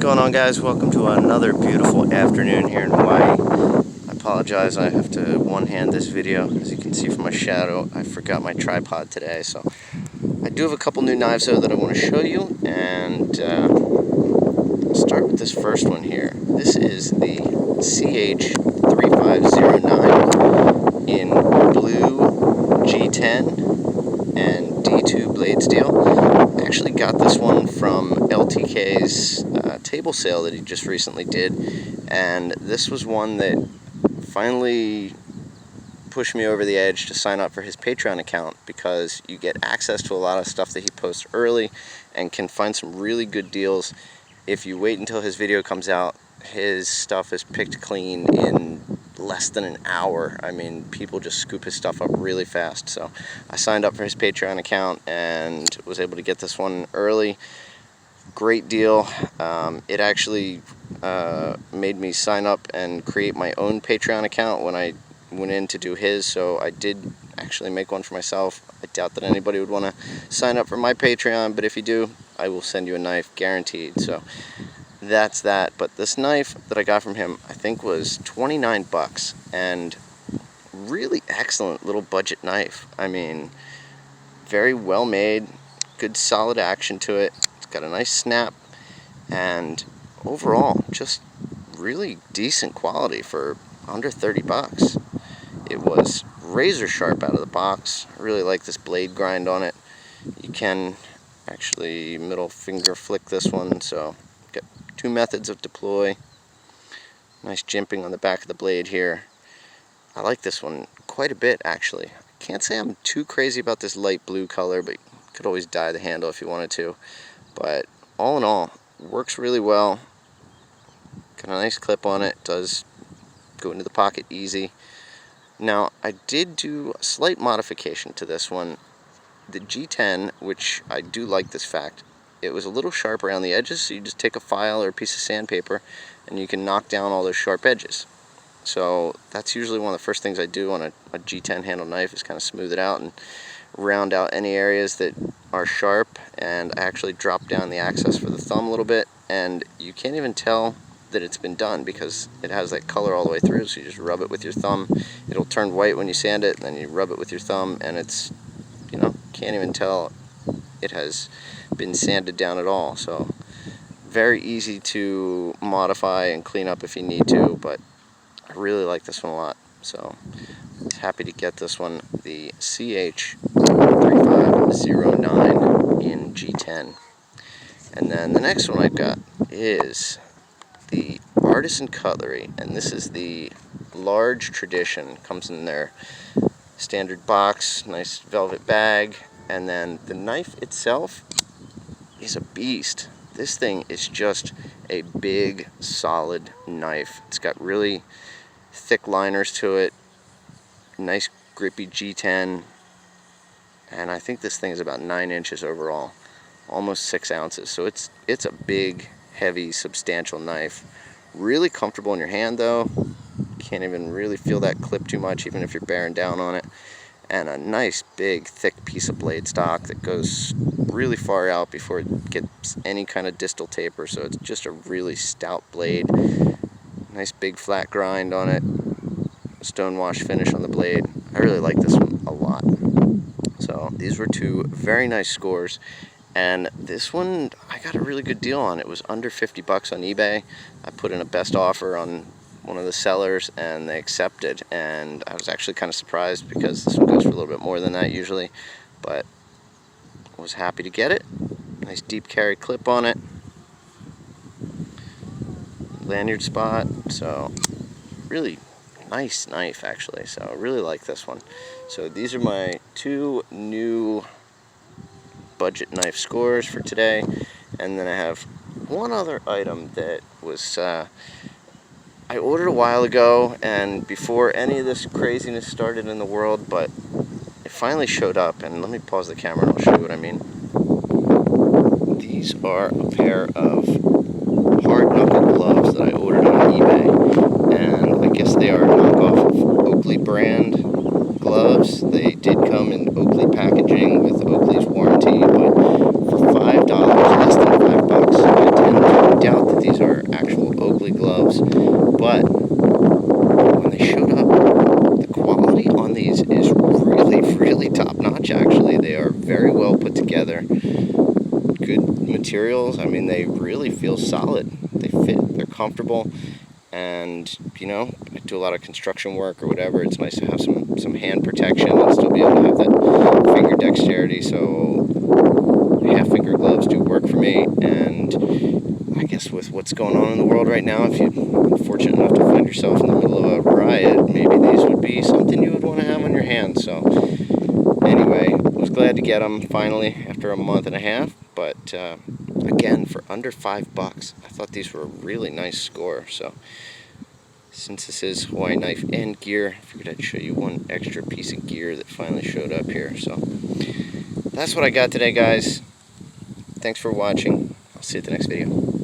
going on, guys? Welcome to another beautiful afternoon here in Hawaii. I apologize, I have to one-hand this video. As you can see from my shadow, I forgot my tripod today, so I do have a couple new knives though that I want to show you, and I'll start with this first one here. This is the CH3509 in blue G10 and D2 blade steel. I actually got this one from LTK's table sale that he just recently did, and this was one that finally pushed me over the edge to sign up for his Patreon account, because you get access to a lot of stuff that he posts early and can find some really good deals. If you wait until his video comes out, his stuff is picked clean in less than an hour. I mean, people just scoop his stuff up really fast. So I signed up for his Patreon account and was able to get this one early. Great deal. It actually made me sign up and create my own Patreon account when I went in to do his, so I did actually make one for myself. I doubt that anybody would want to sign up for my Patreon, but if you do, I will send you a knife guaranteed. So that's that. But this knife that I got from him, I think was 29 bucks, and really excellent little budget knife. I mean, very well made, good solid action to it. It's got a nice snap, and overall just really decent quality for under 30 bucks. It was razor sharp out of the box. I really like this blade grind on it. You can actually middle finger flick this one, so got two methods of deploy. Nice jimping on the back of the blade here. I like this one quite a bit, actually. I can't say I'm too crazy about this light blue color, but you could always dye the handle if you wanted to. But all in all, works really well. Got a nice clip on it. Does go into the pocket easy. Now, I did do a slight modification to this one. The G10, which I do like this fact, it was a little sharp around the edges, so you just take a file or a piece of sandpaper and you can knock down all those sharp edges. So that's usually one of the first things I do on a G10 handle knife, is kind of smooth it out and round out any areas that are sharp. And I actually drop down the access for the thumb a little bit, and you can't even tell that it's been done because it has that color all the way through. So you just rub it with your thumb, it'll turn white when you sand it, and then you rub it with your thumb, and it's, you know, can't even tell it has been sanded down at all. So very easy to modify and clean up if you need to, but I really like this one a lot. So happy to get this one, the CH3509 in G10. And then the next one I've got is the Partisan Cutlery, and this is the large Tradition. Comes in their standard box, nice velvet bag, and then the knife itself is a beast. This thing is just a big, solid knife. It's got really thick liners to it, nice grippy G10, and I think this thing is about 9 inches overall, almost 6 ounces. So it's a big, heavy, substantial knife. Really comfortable in your hand though. Can't even really feel that clip too much, even if you're bearing down on it. And a nice, big, thick piece of blade stock that goes really far out before it gets any kind of distal taper. So it's just a really stout blade. Nice big flat grind on it, stonewash finish on the blade. I really like this one a lot. So these were two very nice scores, and this one I got a really good deal on. It was under 50 bucks on eBay. I put in a best offer on one of the sellers and they accepted, and I was actually kind of surprised because this one goes for a little bit more than that usually, but I was happy to get it. Nice deep carry clip on it, lanyard spot, so really nice knife actually. So I really like this one. So these are my two new budget knife scores for today, and then I have one other item that was I ordered a while ago, and before any of this craziness started in the world, but it finally showed up. And let me pause the camera and I'll show you what I mean. These are a pair of hard knuckle gloves that I ordered on eBay, and I guess they are knockoff of Oakley brand gloves. They did come in Oakley packaging with Oakley's warranty, but for $5, less than $5, I tend to doubt that these materials, I mean, they really feel solid. They fit, they're comfortable, and you know, I do a lot of construction work or whatever. It's nice to have some hand protection and still be able to have that finger dexterity. So half finger gloves do work for me, and I guess with what's going on in the world right now, if you're fortunate enough to find yourself in the middle of a riot, maybe these would be something you would want to have on your hands. So anyway, I was glad to get them finally after a month and a half, but again, for under $5, I thought these were a really nice score. So since this is Hawaii knife and gear, I figured I'd show you one extra piece of gear that finally showed up here. So that's what I got today, guys. Thanks for watching. I'll see you at the next video.